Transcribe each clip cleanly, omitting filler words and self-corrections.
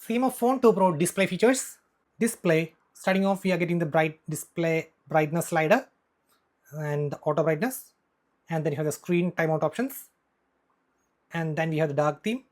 CMO Phone 2 Pro display features. Display, starting off we are getting the bright display brightness slider and the auto brightness, and then you have the screen timeout options, and then we have the dark theme,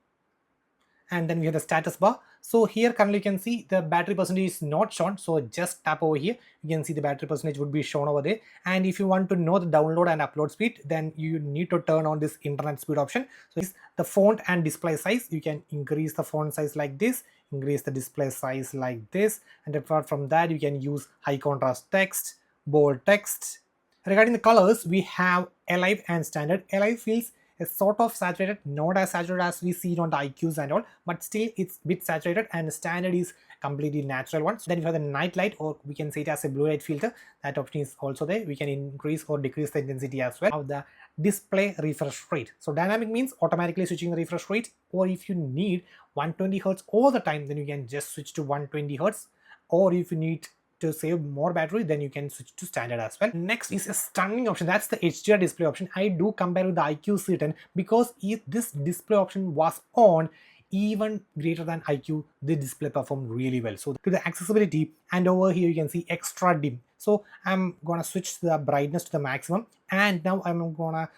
and then we have the status bar. So here currently you can see the battery percentage is not shown, so just tap over here, you can see the battery percentage would be shown over there. And if you want to know the download and upload speed, then you need to turn on this internet speed option. So this the font and display size, you can increase the font size like this, increase the display size like this, and apart from that you can use high contrast text, bold text. Regarding the colors, we have Alive and Standard. Alive feels a sort of saturated, not as saturated as we see it on the IQs and all, but still it's a bit saturated, and Standard is completely natural one. So then you have the night light, or we can say it as a blue light filter. That option is also there. We can increase or decrease the intensity as well. Now the display refresh rate. So dynamic means automatically switching the refresh rate, or if you need 120 Hz all the time, then you can just switch to 120 Hz, or if you need to save more battery, then you can switch to standard as well. Next is a stunning option, that's the HDR display option. I do compare with the IQ C10 because if this display option was on, even greater than IQ, the display performed really well. So to the accessibility, and over here you can see extra dim. So I'm gonna switch the brightness to the maximum, and now I'm gonna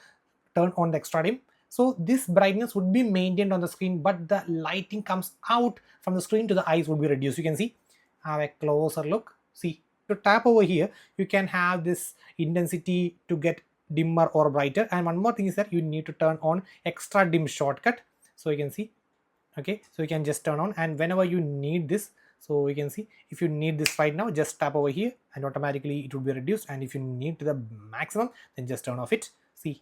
turn on the extra dim. So this brightness would be maintained on the screen, but the lighting comes out from the screen to the eyes would be reduced. You can see, have a closer look. See, to tap over here, you can have this intensity to get dimmer or brighter. And one more thing is that you need to turn on extra dim shortcut. So you can see, okay, so you can just turn on, and whenever you need this, so you can see if you need this right now, just tap over here and automatically it will be reduced, and if you need to the maximum, then just turn off it. See,